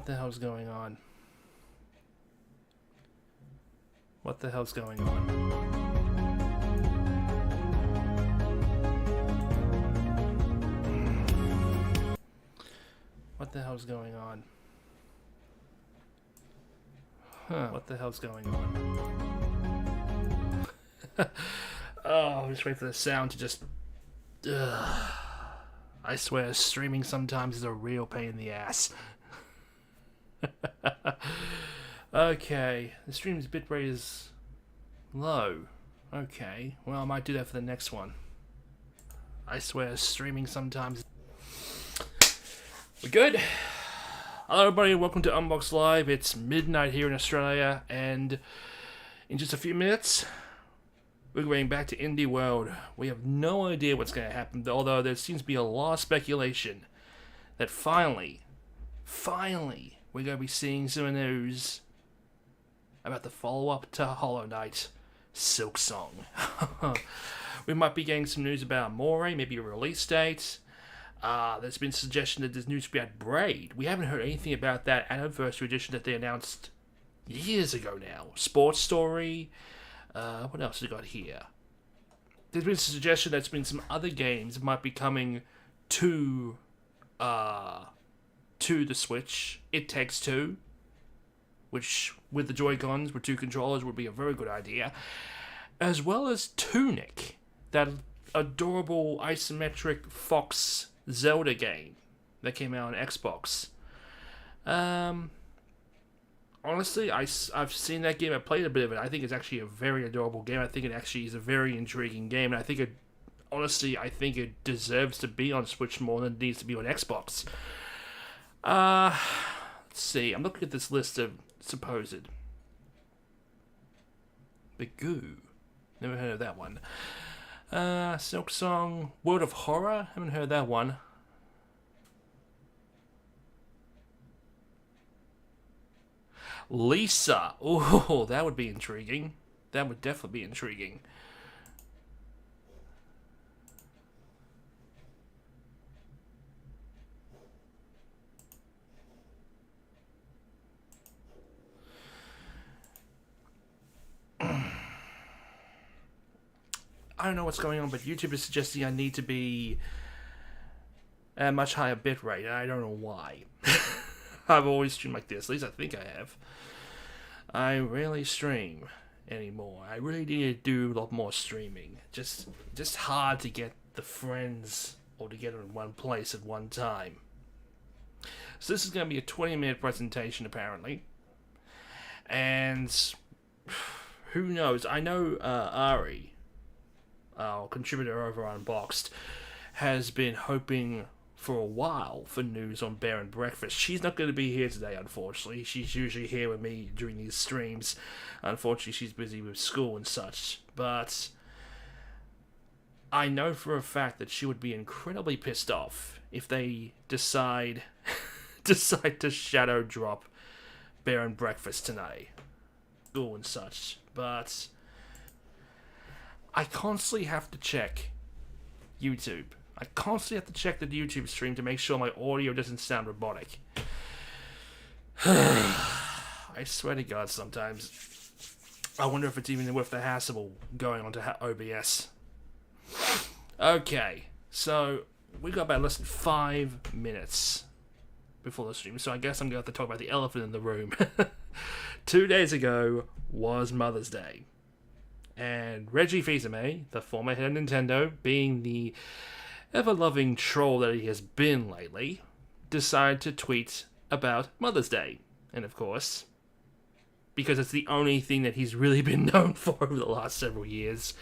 What the hell's going on? What the hell's going on? What the hell's going on? Huh, what the hell's going on? Oh, I'm just waiting for the sound to just... I swear, streaming sometimes is a real pain in the ass. Okay, the stream's bitrate is low. Okay, well, I might do that for the next one. I swear, streaming sometimes... We're good. Hello everybody, welcome to Unboxed Live. It's midnight here in Australia, and in just a few minutes, we're going back to Indie World. We have no idea what's going to happen, although there seems to be a lot of speculation that finally, we're going to be seeing some news about the follow-up to Hollow Knight, Silk Song. We might be getting some news about Moray, maybe a release date. There's been suggestion that there's news about Braid. We haven't heard anything about that anniversary edition that they announced years ago now. Sports Story. What else have we got here? There's been a suggestion there's been some other games that might be coming to the Switch. It Takes Two, which with the Joy-Cons with two controllers would be a very good idea. As well as Tunic, that adorable isometric Fox Zelda game that came out on Xbox. Honestly, I've seen that game. I played a bit of it. I think it's actually a very adorable game. I think it actually is a very intriguing game, and I think it deserves to be on Switch more than it needs to be on Xbox. Let's see. I'm looking at this list of supposed. The Goo. Never heard of that one. Silk Song, World of Horror, haven't heard that one. Lisa, oh, that would be intriguing. That would definitely be intriguing. I don't know what's going on, but YouTube is suggesting I need to be at a much higher bitrate, and I don't know why. I've always streamed like this, at least I think I have. I rarely stream anymore. I really need to do a lot more streaming. Just hard to get the friends all together in one place at one time. So this is going to be a 20-minute presentation, apparently. And who knows? I know Ari, our contributor over on Unboxed, has been hoping for a while for news on Bear and Breakfast. She's not going to be here today, unfortunately. She's usually here with me during these streams. Unfortunately, she's busy with school and such. But I know for a fact that she would be incredibly pissed off if they decide to shadow drop Bear and Breakfast tonight. School and such. But I constantly have to check YouTube. I constantly have to check the YouTube stream to make sure my audio doesn't sound robotic. I swear to God, sometimes I wonder if it's even worth the hassle going onto OBS. Okay, so we got about less than 5 minutes before the stream, so I guess I'm going to have to talk about the elephant in the room. 2 days ago was Mother's Day. And Reggie Fils-Aimé, the former head of Nintendo, being the ever-loving troll that he has been lately, decided to tweet about Mother's Day. And of course, because it's the only thing that he's really been known for over the last several years,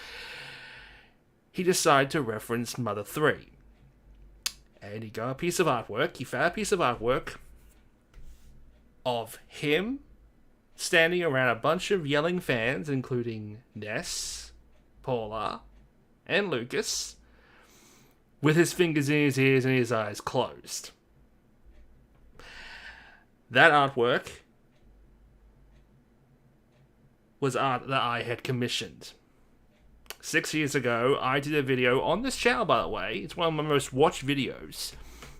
he decided to reference Mother 3. And he got a piece of artwork. He found a piece of artwork of him standing around a bunch of yelling fans, including Ness, Paula, and Lucas, with his fingers in his ears and his eyes closed. That artwork was art that I had commissioned. 6 years ago, I did a video on this channel, by the way. It's one of my most watched videos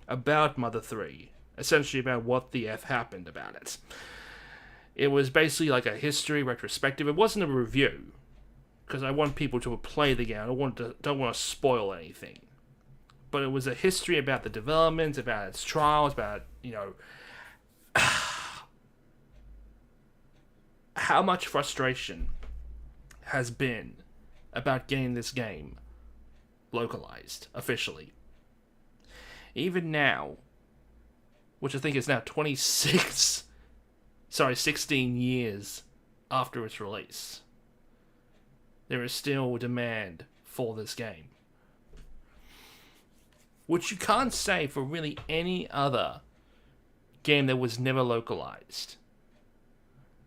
about Mother 3. essentially about what the F happened about it. It was basically like a history retrospective. It wasn't a review, because I want people to play the game. I don't want to spoil anything. But it was a history about the development, about its trials, about, you know, how much frustration has been about getting this game localized officially. Even now, which I think is now 16 years after its release, there is still demand for this game. Which you can't say for really any other game that was never localized.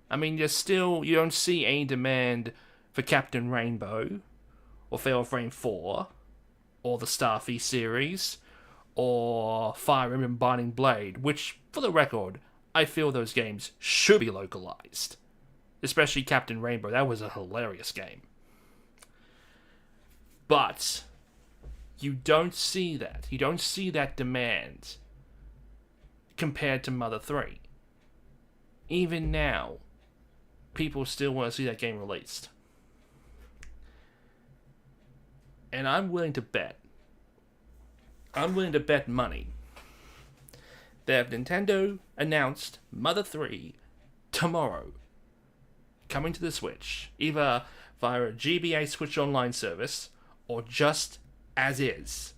I mean, you don't see any demand for Captain Rainbow, or Fatal Frame 4, or the Starfy series, or Fire Emblem Binding Blade, which, for the record, I feel those games should be localized. Especially Captain Rainbow, that was a hilarious game. But you don't see that. You don't see that demand compared to Mother 3. Even now, people still want to see that game released. And I'm willing to bet money that if Nintendo announced Mother 3 tomorrow, coming to the Switch, either via a GBA Switch Online service, or just as is,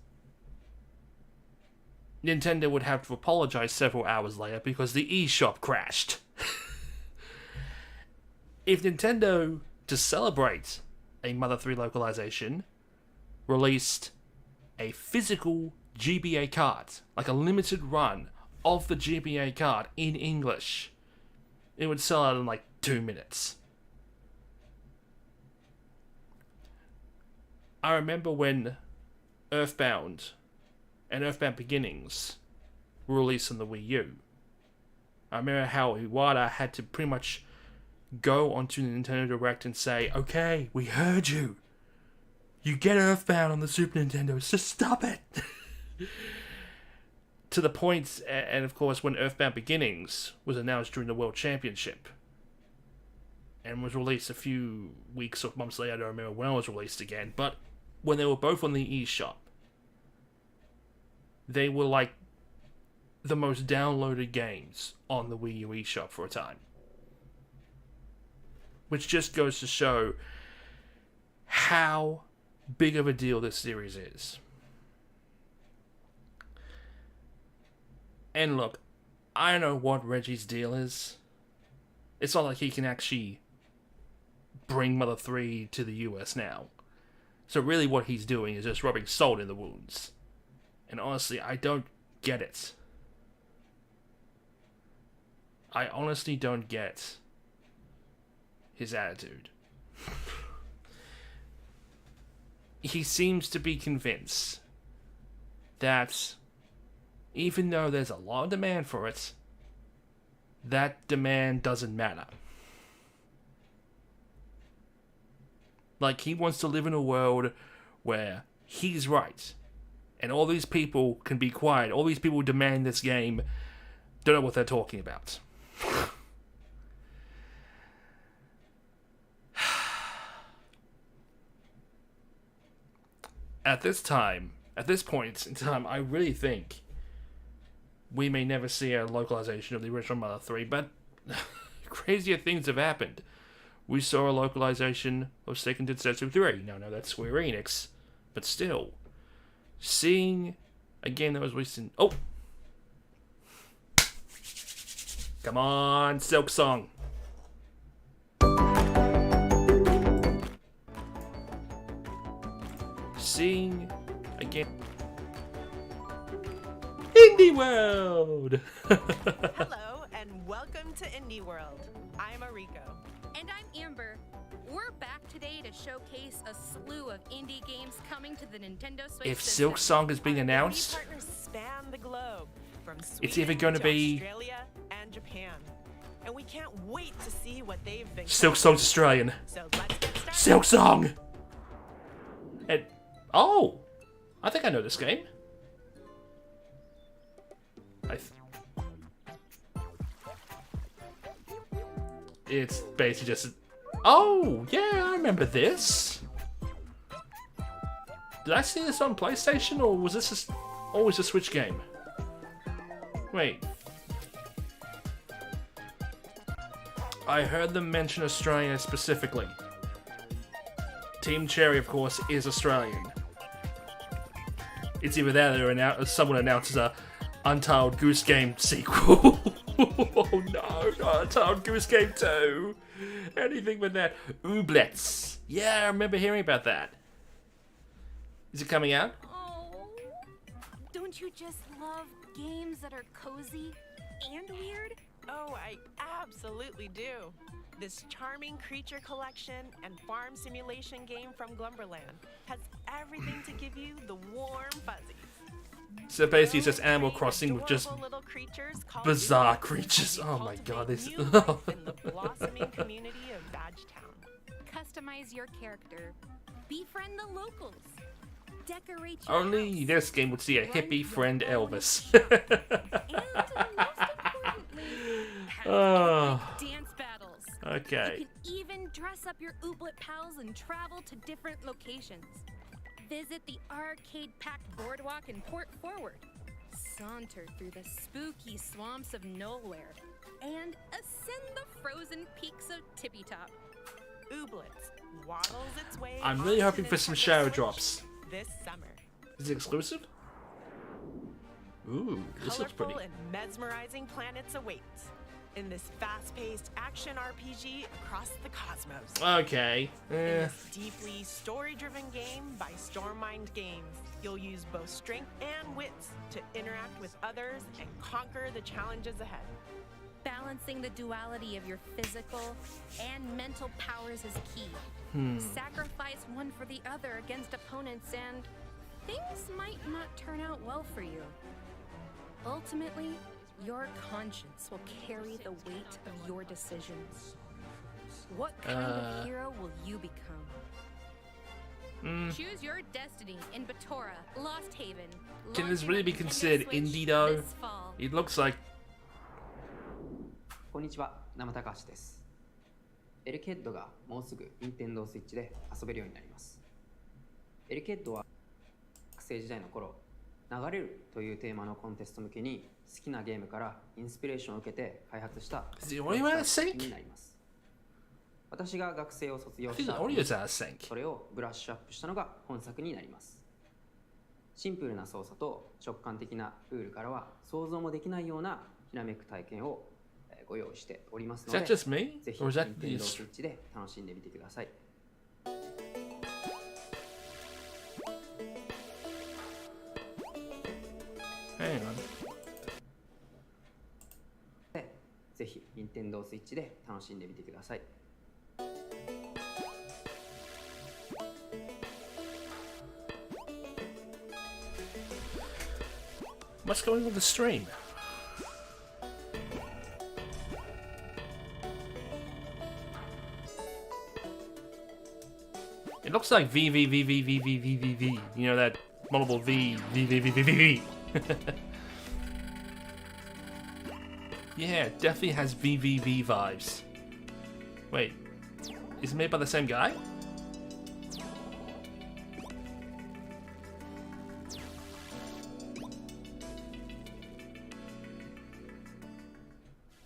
Nintendo would have to apologize several hours later because the eShop crashed. If Nintendo, to celebrate a Mother 3 localization, released a physical GBA card, like a limited run of the GBA card in English, it would sell out in like 2 minutes. I remember when Earthbound and Earthbound Beginnings were released on the Wii U. I remember how Iwata had to pretty much go onto the Nintendo Direct and say, okay, we heard you. You get Earthbound on the Super Nintendo, so stop it. To the point, and of course, when Earthbound Beginnings was announced during the World Championship and was released a few weeks or months later, I don't remember when it was released again, but when they were both on the eShop, they were like the most downloaded games on the Wii U eShop for a time. Which just goes to show how big of a deal this series is. And look, I don't know what Reggie's deal is. It's not like he can actually bring Mother 3 to the US now. So really what he's doing is just rubbing salt in the wounds. And honestly, I don't get it. I honestly don't get his attitude. He seems to be convinced that even though there's a lot of demand for it, that demand doesn't matter. Like, he wants to live in a world where he's right, and all these people can be quiet. All these people who demand this game don't know what they're talking about. At this point in time, I really think we may never see a localization of the original Mother 3, but crazier things have happened. We saw a localization of Seiken Densetsu 3. No, that's Square Enix. But still, seeing a game that was released in... Oh! Come on, Silk Song! Seeing a game... Indie World! Hello, and welcome to Indie World. I'm Ariko. And I'm Amber. We're back today to showcase a slew of indie games coming to the Nintendo Switch. If Silk Song is being announced, Our partners span the globe, from it's Sweden either going to be Australia and Japan. And we can't wait to see what they've been Silk Song's Australian. So let's get started. Silk Song! And... Oh! I think I know this game. It's basically just... Oh, yeah, I remember this. Did I see this on PlayStation, or was this just always a Switch game? Wait. I heard them mention Australia specifically. Team Cherry, of course, is Australian. It's either that or someone announces a Untitled Goose Game sequel. Oh no, not Untitled Goose Game 2. Anything but that. Ooblets. Yeah, I remember hearing about that. Is it coming out? Oh, don't you just love games that are cozy and weird? Oh, I absolutely do. This charming creature collection and farm simulation game from Glumberland has everything to give you the warm fuzzies. So basically it's just Animal Crossing with just Adorable little creatures called bizarre ooblets creatures. that Oh my god, cultivate this... new life in the blossoming community of Badgetown. Customize your character. Befriend the locals. Decorate your Only house. this game would see a Run hippie your friend own Elvis. shop. And most importantly, have Oh. epic dance battles. Okay. You can even dress up your ooblet pals and travel to different locations. Visit the arcade-packed boardwalk in Port Forward. Saunter through the spooky swamps of Nowhere. And ascend the frozen peaks of Tippy Top. Ooblets waddles its way. I'm really onto hoping for some Nintendo shadow Switch drops. this summer. Is it exclusive? Ooh, this looks Colorful pretty. and mesmerizing planets await in this fast-paced action RPG across the cosmos. Okay. In this deeply story-driven game by Stormmind Games, you'll use both strength and wits to interact with others and conquer the challenges ahead. Balancing the duality of your physical and mental powers is key. Sacrifice one for the other against opponents and things might not turn out well for you. Ultimately, your conscience will carry the weight of your decisions. What kind of hero will you become? Choose your destiny in Batora, Lost Haven. Can this launching really on be Nintendo considered Switch indie though? this fall. It looks like... こんにちは、生高橋です。エルケッドがもうすぐ Nintendo Switch で遊べるようになります。エルケッドは学生時代の頃、流れるというテーマのコンテスト向けに好きなゲームからインスピレーションを受けて開発した Is the audio out of sync? になります。私が学生を卒業 I し think た the 後 audio's out of sync. それをブラッシュアップしたのが本作になります。シンプルな操作と直感的なルールからは想像もできないようなひらめく体験をご用意しておりますの Is で、 that just me? ぜひ Or is that Nintendo the... Switch で楽しんでみてください。 Hang on. でぜひ Nintendo Switch で楽しんでみてください。 What's going on with the stream? It looks like V V V V V V V V V. You know that multiple V V V V V V V. Yeah, it definitely has V V V vibes. Wait, is it made by the same guy?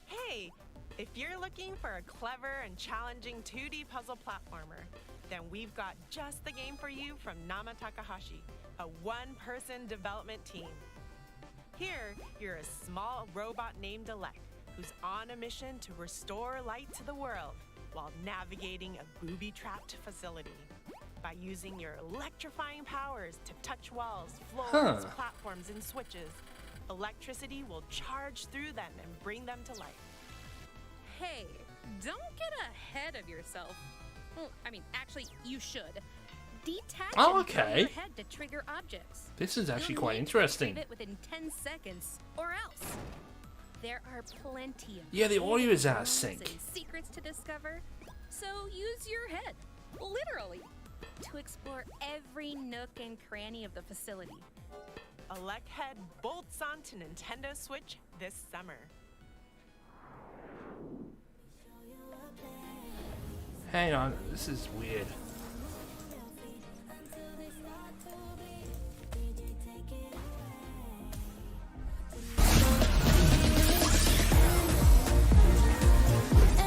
Hey, if you're looking for a clever and challenging 2D puzzle platformer, then we've got just the game for you from Nama Takahashi, a one-person development team. Here, you're a small robot named Alec, who's on a mission to restore light to the world while navigating a booby-trapped facility. By using your electrifying powers to touch walls, floors, platforms, and switches, electricity will charge through them and bring them to life. Hey, don't get ahead of yourself. Well, I mean, actually, you should. Detach Oh, and throw okay. your head to trigger objects. This is actually You'll quite need to interesting. retrieve it within 10 seconds, or else. There are plenty of Yeah, the audio is out of rules sync. and secrets to discover, so use your head, literally, to explore every nook and cranny of the facility. Alec Head bolts onto Nintendo Switch this summer. Hang on, this is weird.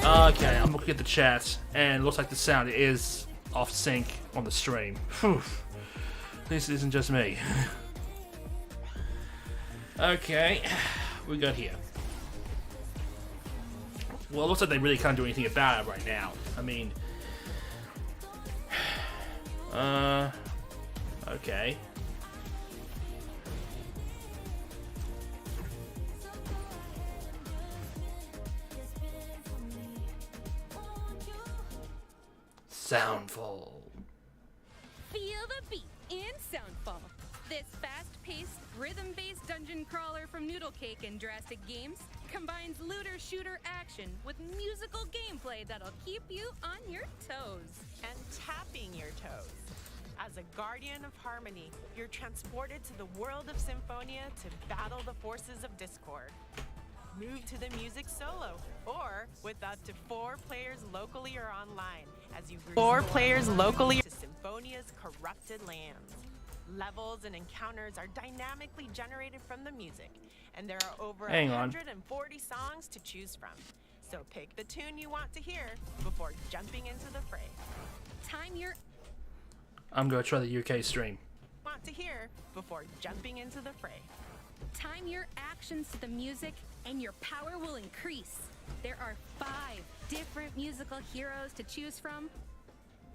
Okay, I'm looking at the chat, and it looks like the sound is off sync on the stream. Whew. This isn't just me. Okay, we got here. Well, it looks like they really can't do anything about it right now. I mean, okay. Soundfall. Feel the beat in Soundfall. This fast-paced, rhythm-based dungeon crawler from Noodle Cake and Drastic Games combines looter-shooter action with musical gameplay that'll keep you on your toes. And tapping your toes. As a guardian of harmony, you're transported to the world of Symphonia to battle the forces of discord. Move to the music solo, or with up to 4 players locally or online, as you 4 players locally to Symphonia's corrupted lands. Levels and encounters are dynamically generated from the music, and there are over 140 songs to choose from. So pick the tune you want to hear before jumping into the fray. Time your I'm gonna try the UK stream. Want to hear before jumping into the fray. Time your actions to the music, and your power will increase. There are 5 different musical heroes to choose from,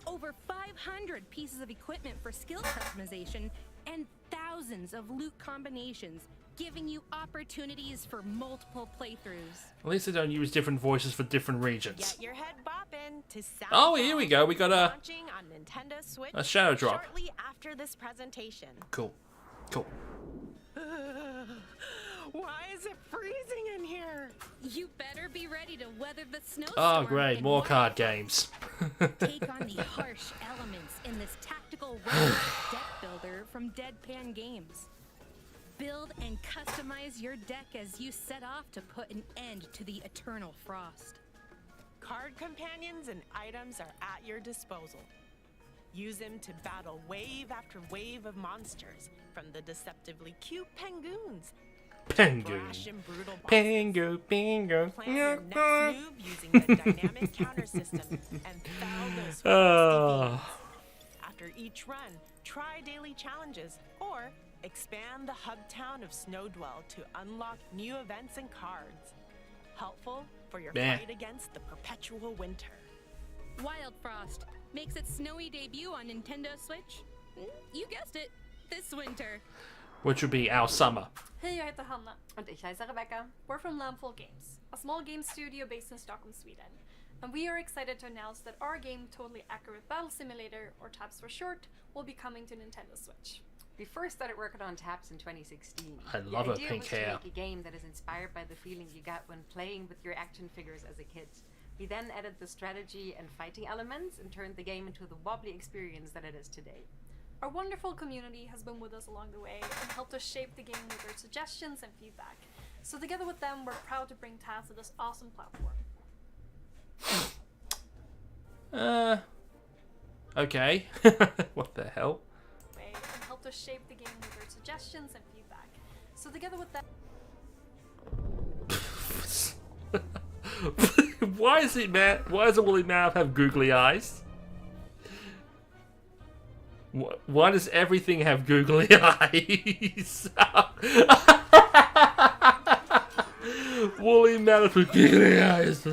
over 500 pieces of equipment for skill customization, and thousands of loot combinations, giving you opportunities for multiple playthroughs. At least they don't use different voices for different regions. Get your head bopping to Soundfall. Oh, here we go. We got launching on Nintendo Switch a shadow drop. Shortly after this presentation. Cool. Cool. Why is it freezing in here? You better be ready to weather the snowstorm. Oh, great. and More walk- card games. Take on the harsh elements in this tactical roguelike deck builder from Deadpan Games. Build and customize your deck as you set off to put an end to the eternal frost. Card companions and items are at your disposal. Use them to battle wave after wave of monsters, from the deceptively cute Pengoons, Penguin. brash and brutal bosses. Pengu, pengu. Plan your next move using the dynamic counter system and foul those Oh. feisty fiends. After each run, try daily challenges or expand the hub town of Snowdwell to unlock new events and cards. Helpful for your Meh. fight against the perpetual winter. Wild Frost makes its snowy debut on Nintendo Switch. You guessed it, this winter. Which would be our summer. Hej, jag heter Hanna. Och jag heter Rebecca. We're from Landfall Games, a small game studio based in Stockholm, Sweden. And we are excited to announce that our game, Totally Accurate Battle Simulator, or TAPS for short, will be coming to Nintendo Switch. We first started working on TAPS in 2016. I love her the idea pink was hair. to make a game that is inspired by the feeling you get when playing with your action figures as a kid. We then added the strategy and fighting elements and turned the game into the wobbly experience that it is today. Our wonderful community has been with us along the way and helped us shape the game with their suggestions and feedback. So together with them, we're proud to bring TAPS to this awesome platform. Okay. What the hell? And helped us shape the game with their suggestions and feedback. So together with them. Why is it Why does a woolly mammoth have googly eyes? Why does everything have googly eyes? Woolly mammoth with googly eyes.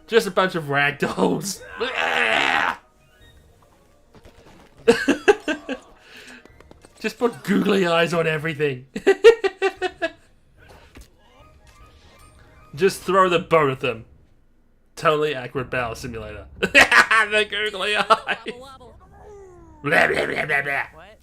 Just a bunch of ragdolls. Just put googly eyes on everything. Just throw the boat at them. Totally Accurate Battle Simulator. The googly eyes. Wobble, wobble. Blah, blah, blah, blah, blah. What?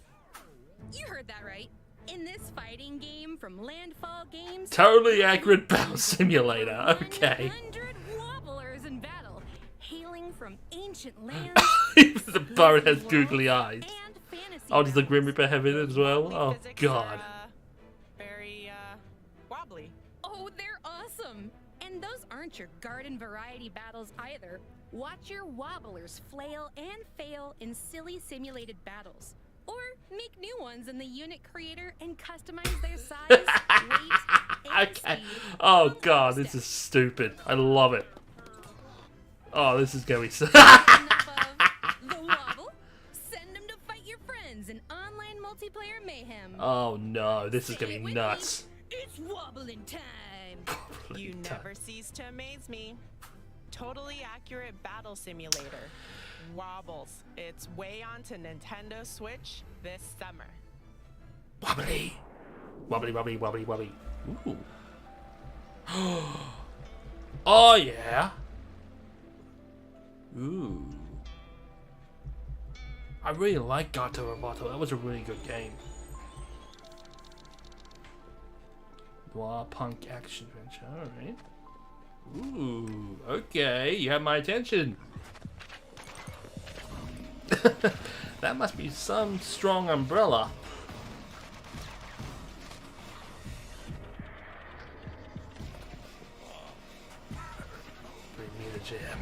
You heard that right. In this fighting game from Landfall Games, Totally Accurate Battle Simulator. Okay. 100 wobblers in battle, hailing from ancient lands. Even the boat has googly eyes. and fantasy Oh, does the realms. Grim Reaper have it as well? Wobbly Oh, physics God. are, very wobbly. Oh, they're awesome. And And those aren't your garden variety battles either. Watch your wobblers flail and fail in silly simulated battles. Or make new ones in the unit creator and customize their size, weight, and Okay. speed. Oh on god, Unboxed. this is stupid. I love it. Oh, this is going to be so... Enough of the wobble. Send them to fight your friends in online multiplayer mayhem. Oh no, this is Say going it to with be me. nuts. It's wobbling time. You never cease to amaze me. Totally accurate battle simulator. Wobbles. It's way onto Nintendo Switch this summer. Wobbly. Wobbly, wobbly, wobbly, wobbly. Ooh. Oh yeah. Ooh. I really like Gato Roboto. That was a really good game. Noir punk action adventure. Alright. Ooh. Okay. You have my attention. That must be some strong umbrella. Bring me the jam.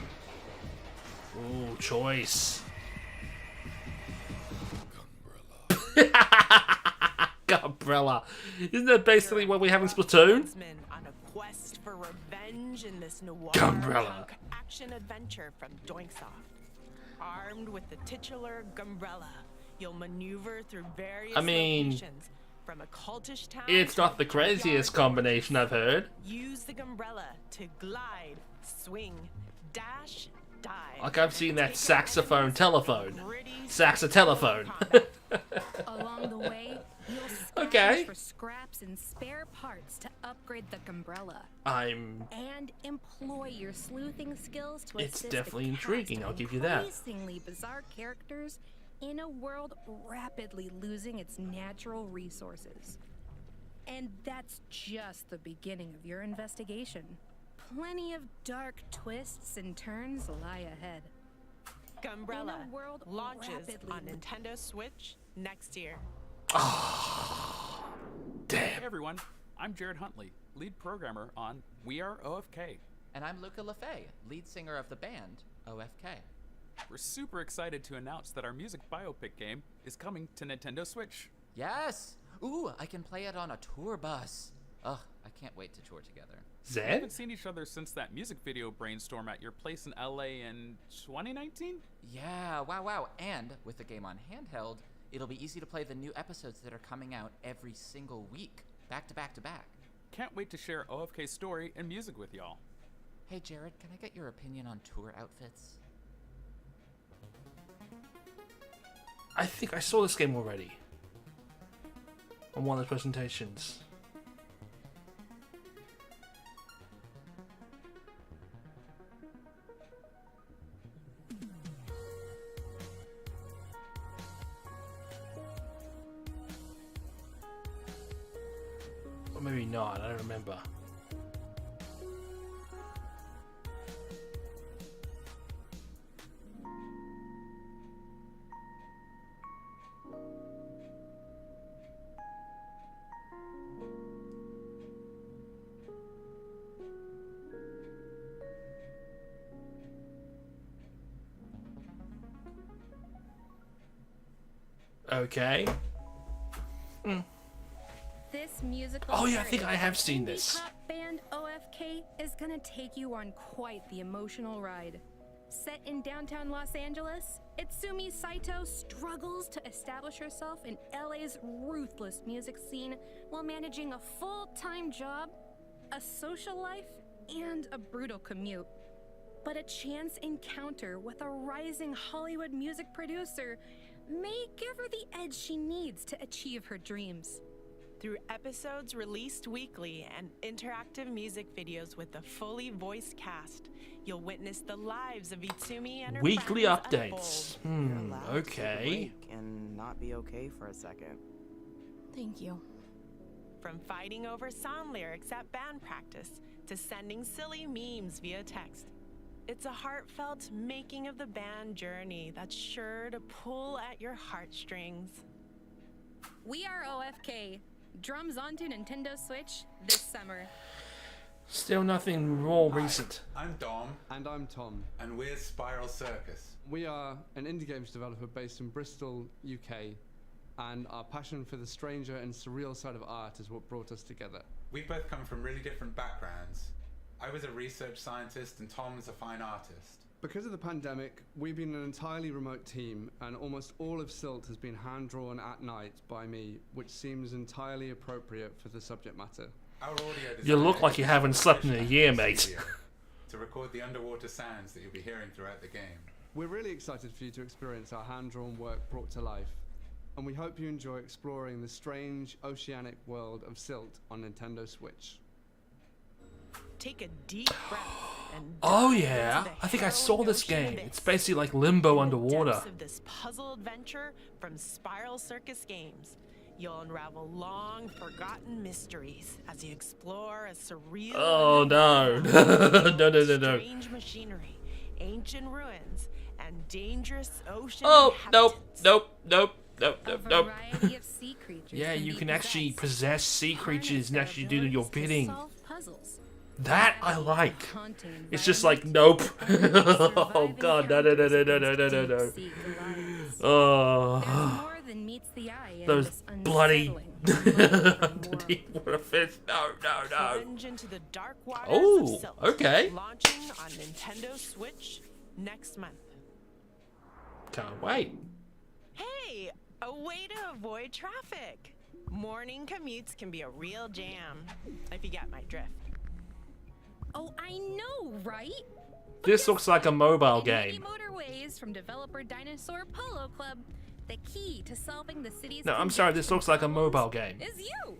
Ooh, choice. Umbrella. Isn't that basically what we have in Splatoon? Gunsman on a quest for revenge in this noir Gumbrella. punk action adventure from Doinksoft. Armed with the titular Gumbrella, you'll maneuver through various locations from a cultish town. It's to not the a junkyard craziest combination I've heard. Use the Gumbrella to glide, swing, dash, dive. Like I've seen and that take out saxophone enemies telephone. with gritty, Saxotelephone. combat. Along the way, you'll scavenge Okay. for scraps and spare parts to upgrade the Gumbrella. I'm... And employ your sleuthing skills to It's assist definitely the cast intriguing, of I'll give you that. increasingly bizarre characters in a world rapidly losing its natural resources. And that's just the beginning of your investigation. Plenty of dark twists and turns lie ahead. Gumbrella In a world launches rapidly on Nintendo Switch next year. Damn. Hey everyone, I'm Jared Huntley, lead programmer on We Are OFK. And I'm Luca LaFay, lead singer of the band OFK. We're super excited to announce that our music biopic game is coming to Nintendo Switch. Yes! Ooh, I can play it on a tour bus. Ugh, I can't wait to tour together. We Zen? haven't seen each other since that music video brainstorm at your place in LA in 2019? Yeah, wow. And with the game on handheld, it'll be easy to play the new episodes that are coming out every single week, back to back to back. Can't wait to share OFK's story and music with y'all. Hey Jared, can I get your opinion on tour outfits? I think I saw this game already. On one of the presentations. Or maybe not, I don't remember. Okay. This musical Oh, yeah, I think series I have of seen indie this. pop band OFK is gonna take you on quite the emotional ride. Set in downtown Los Angeles, Itsumi Saito struggles to establish herself in LA's ruthless music scene while managing a full-time job, a social life, and a brutal commute. But a chance encounter with a rising Hollywood music producer may give her the edge she needs to achieve her dreams. Through episodes released weekly and interactive music videos with a fully voiced cast, you'll witness the lives of Itsumi and her Weekly friends updates. unfold. Allowed to take a Okay. break and not be okay for a second. Thank you. From fighting over song lyrics at band practice to sending silly memes via text. It's a heartfelt making of the band journey that's sure to pull at your heartstrings. We Are OFK. Drums onto Nintendo Switch this summer. Still nothing more recent. I'm Dom. And I'm Tom. And we're Spiral Circus. We are an indie games developer based in Bristol, UK, and our passion for the stranger and surreal side of art is what brought us together. We both come from really different backgrounds. I was a research scientist and Tom's a fine artist. Because of the pandemic, we've been an entirely remote team, and almost all of Silt has been hand-drawn at night by me, which seems entirely appropriate for the subject matter. Our audio You look like you haven't slept in a year, mate. To record the underwater sounds that you'll be hearing throughout the game. We're really excited for you to experience our hand-drawn work brought to life, and we hope you enjoy exploring the strange oceanic world of Silt on Nintendo Switch. Take a deep breath and Oh dive yeah, into the I think I saw harrowing this ocean game. abyss. It's basically like Limbo In the underwater. depths of this puzzle adventure from Spiral Circus Games, you'll unravel long forgotten mysteries as you explore a surreal Oh no. underworld No, no, of no, no. strange machinery, ancient ruins, and dangerous ocean Oh, nope, inhabitants. nope, nope, nope, A nope, nope. variety of sea creatures Yeah, you be can actually possessed. possess sea Harness creatures and their actually do your abilities to bidding. solve puzzles. That I like. Haunting It's just like, nope. Oh god, no, no, no, no, no, no, no, no, no. Deep-sea Goliaths. There's Oh, more than meets the eye in those this bloody unsettling, mind-blowing deep water fish. No, no, no. Plunge into the dark waters Oh, of Silt, okay. launching on Nintendo Switch next month. Can't wait. Hey, a way to avoid traffic. Morning commutes can be a real jam, if you get my drift. Oh, I know, right? This looks like a mobile In many game. motorways from developer Dinosaur Polo Club, the key to solving the city's No, I'm sorry, this looks like a mobile game. is you.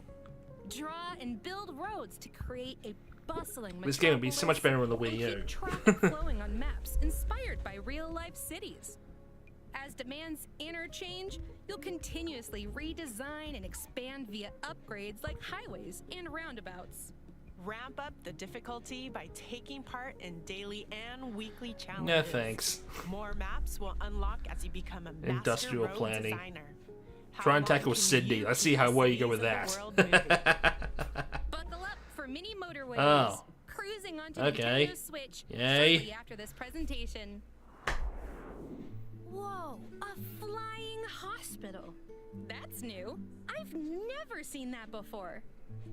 Draw and build roads to create a bustling This game would be so much better on the Wii and U. keep traffic flowing on maps inspired by real-life cities. As demands interchange, you'll continuously redesign and expand via upgrades like highways and roundabouts. Ramp up the difficulty by taking part in daily and weekly challenges. No thanks. More maps will unlock as you become a master Industrial road planning. designer. How Try and long tackle can Sydney. you Let's see keep how the well you go cities with of the that. world moving? Buckle up for mini motorways. Oh. Cruising onto Okay. Nintendo Switch Yay. shortly after this presentation. Whoa, a flying hospital. That's new. I've never seen that before.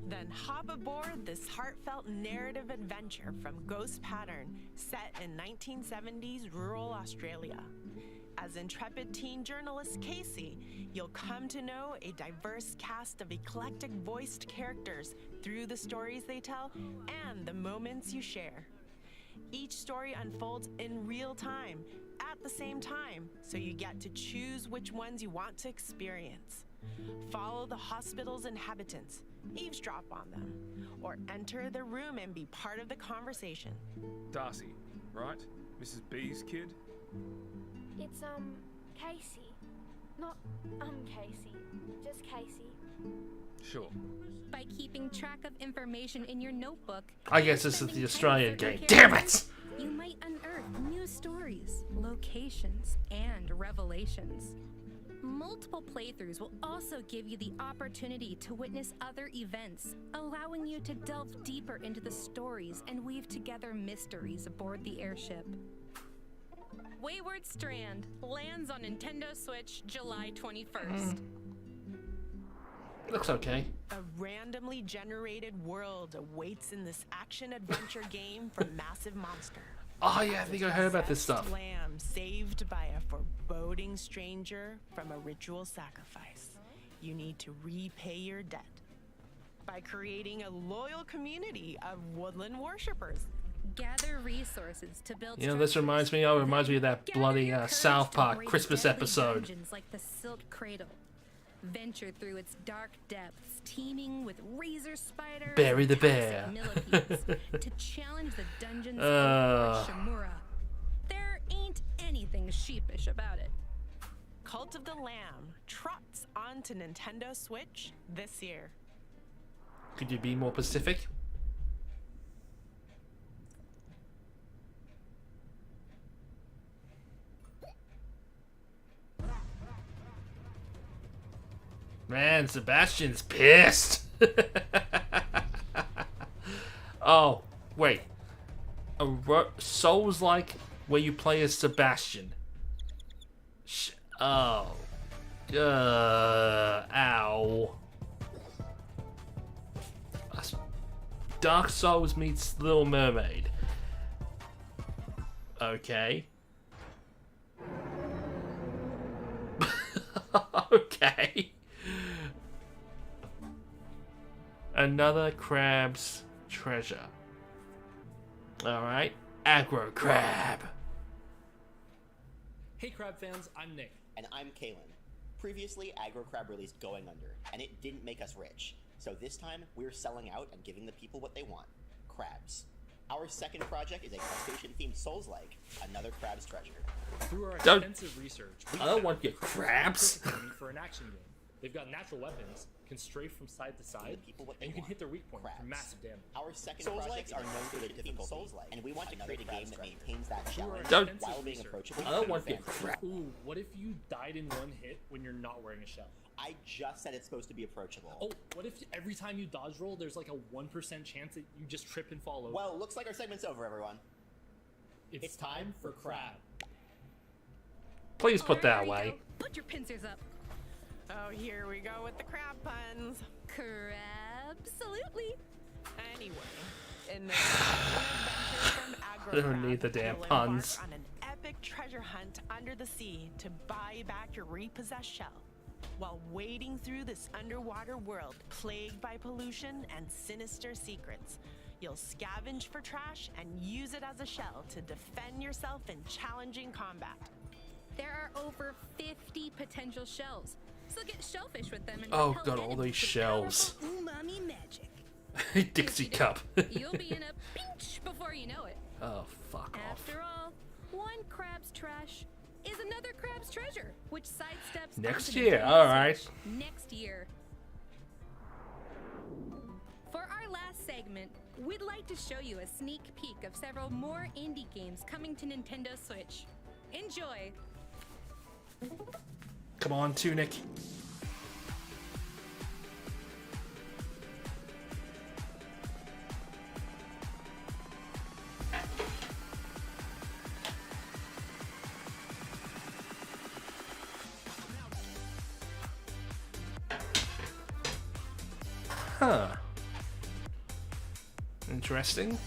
Then hop aboard this heartfelt narrative adventure from Ghost Pattern, set in 1970s rural Australia. As intrepid teen journalist Casey, you'll come to know a diverse cast of eclectic voiced characters through the stories they tell and the moments you share. Each story unfolds in real time, at the same time, so you get to choose which ones you want to experience. Follow the hospital's inhabitants, eavesdrop on them, or enter the room and be part of the conversation. Darcy, right? Mrs. B's kid? It's, Casey. Not, Casey. Just Casey. Sure. By keeping track of information in your notebook, I guess this is spending the time Australian with certain game. Damn it! characters, you might unearth new stories, locations, and revelations. Multiple playthroughs will also give you the opportunity to witness other events, allowing you to delve deeper into the stories and weave together mysteries aboard the airship. Wayward Strand lands on Nintendo Switch July 21st. Looks okay. A randomly generated world awaits in this action-adventure game from Massive Monster. Oh yeah, I think I heard about this stuff. Lamb saved by a foreboding stranger from a ritual sacrifice. You need to repay your debt by creating a loyal community of woodland worshippers. Gather resources to build. You know, this reminds me of that Gather bloody your courage South to Park raid Christmas deadly episode. dungeons like the Silt Cradle. Venture through its dark depths, teeming with razor spiders Bury and the toxic bear. millipedes, to challenge the dungeons of Shimura. There ain't anything sheepish about it. Cult of the Lamb trots onto Nintendo Switch this year. Could you be more specific? Man, Sebastian's pissed. Oh, Wait. Souls-like where you play as Sebastian. Oh. Ow. Dark Souls meets Little Mermaid. Okay. Okay. Another crab's treasure. Alright. Aggro crab. Hey crab fans, I'm Nick. And I'm Kalen. Previously, Aggro Crab released Going Under, and it didn't make us rich. So this time, we're selling out and giving the people what they want. Crabs. Our second project is a crustacean-themed Souls-like, another crab's treasure. Through our extensive research, we I don't want your crabs. for an action game. They've got natural weapons, can strafe from side to side, and you can hit their weak point for massive damage. Our second project are known for their difficult Souls-like, and we want to create a game that maintains that challenge Don't- while being approachable. I don't want your crab. Ooh, what if you died in one hit when you're not wearing a shell? I just said it's supposed to be approachable. Oh, what if every time you dodge roll, there's like a 1% chance that you just trip and fall over? Well, looks like our segment's over, everyone. It's time for crab. Please put that away. Put your pincers up. Oh, here we go with the crab puns. Crab-salutely. Anyway, in this adventure from I don't Aggro need the Crab, damn you'll puns. embark on an epic treasure hunt under the sea to buy back your repossessed shell. While wading through this underwater world plagued by pollution and sinister secrets, you'll scavenge for trash and use it as a shell to defend yourself in challenging combat. There are over 50 potential shells, so get shellfish with them and Oh repel god, all enemies these with shells. powerful umami magic. Dixie cup. You'll be in a pinch before you know it. Oh, fuck off. After all, one crab's trash is another crab's treasure, which sidesteps Next onto year, Nintendo alright. Switch next year. For our last segment, we'd like to show you a sneak peek of several more indie games coming to Nintendo Switch. Enjoy! Come on, Tunic. Huh. Interesting.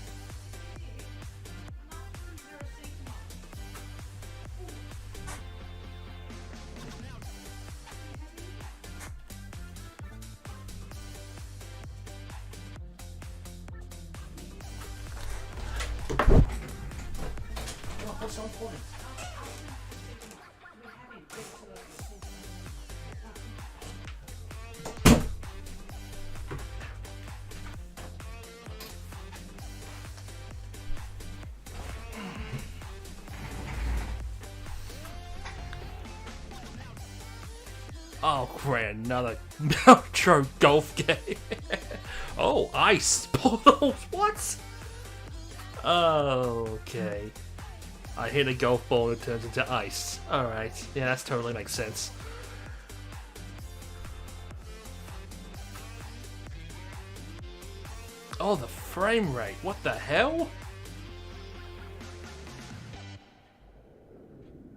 Oh, great, another Metro golf game. Oh, ice balls. What? Okay. I hit a golf ball and it turns into ice. Alright. Yeah, that totally makes sense. Oh, the frame rate. What the hell?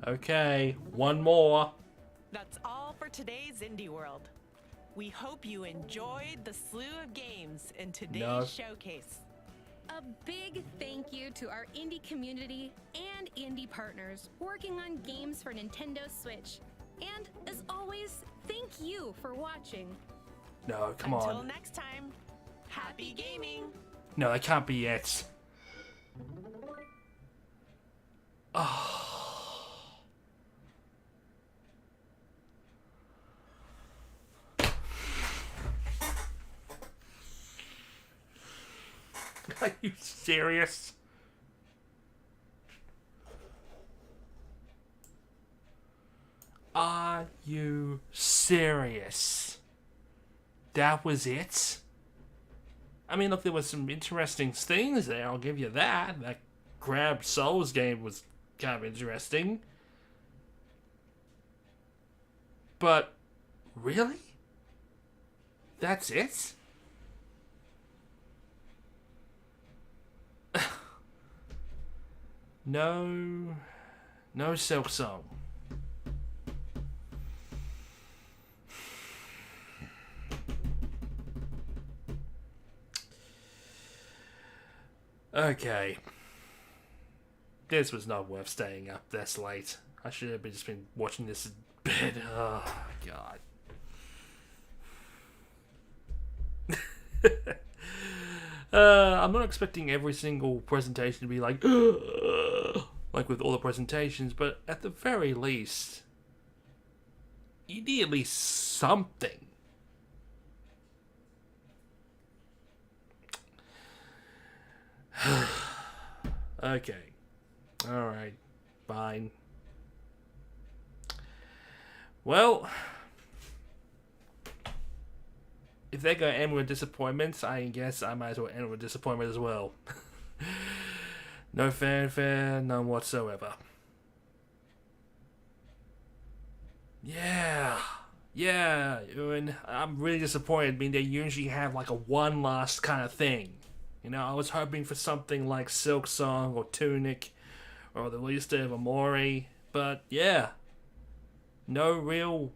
Okay, one more. That's all for today's Indie World. We hope you enjoyed the slew of games in today's showcase. A big thank you to our indie community and indie partners working on games for Nintendo Switch. And as always, thank you for watching. No, come Until on. next time, happy gaming! No, that can't be it. Oh. Are you serious? Are you serious? That was it? I mean, look, there was some interesting things there, I'll give you that. That Grab Souls game was kind of interesting. But, really? That's it? No Silk Song. Okay. This was not worth staying up this late. I should have just been watching this in bed. Oh, God. I'm not expecting every single presentation to be like with all the presentations, but at the very least, you need at least something. Okay. Alright. Fine. Well, if they're going to end with disappointments, I guess I might as well end with disappointment as well. No fanfare, none whatsoever. Yeah, and I'm really disappointed. I mean, they usually have like a one last kind of thing. You know, I was hoping for something like Silk Song or Tunic or the release day of Amori, but yeah, no real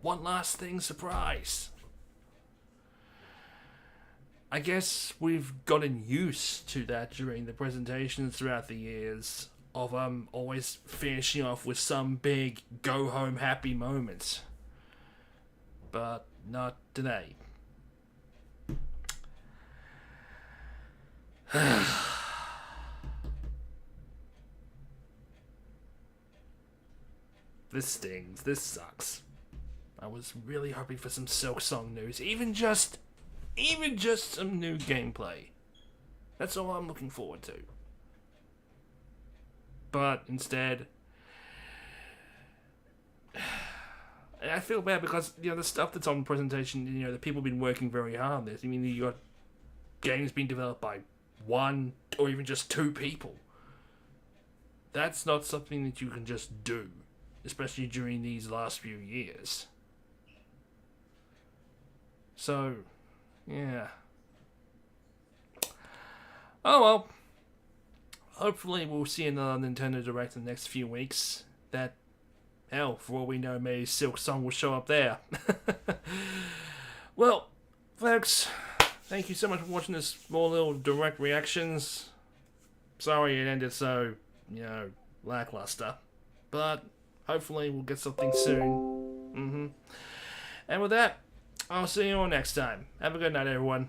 one last thing surprise. I guess we've gotten used to that during the presentations throughout the years of always finishing off with some big go home happy moment. But not today. This stings. This sucks. I was really hoping for some Silk Song news. Even just some new gameplay. That's all I'm looking forward to. But instead, I feel bad because, you know, the stuff that's on presentation, you know, the people have been working very hard on this. I mean, you got games being developed by one or even just two people. That's not something that you can just do, especially during these last few years. So, yeah. Oh well. Hopefully we'll see another Nintendo Direct in the next few weeks. That, hell, for all we know, maybe Silk Song will show up there. Well, folks, thank you so much for watching this small little Direct reactions. Sorry it ended so, you know, lackluster. But hopefully we'll get something soon. And with that, I'll see you all next time. Have a good night, everyone.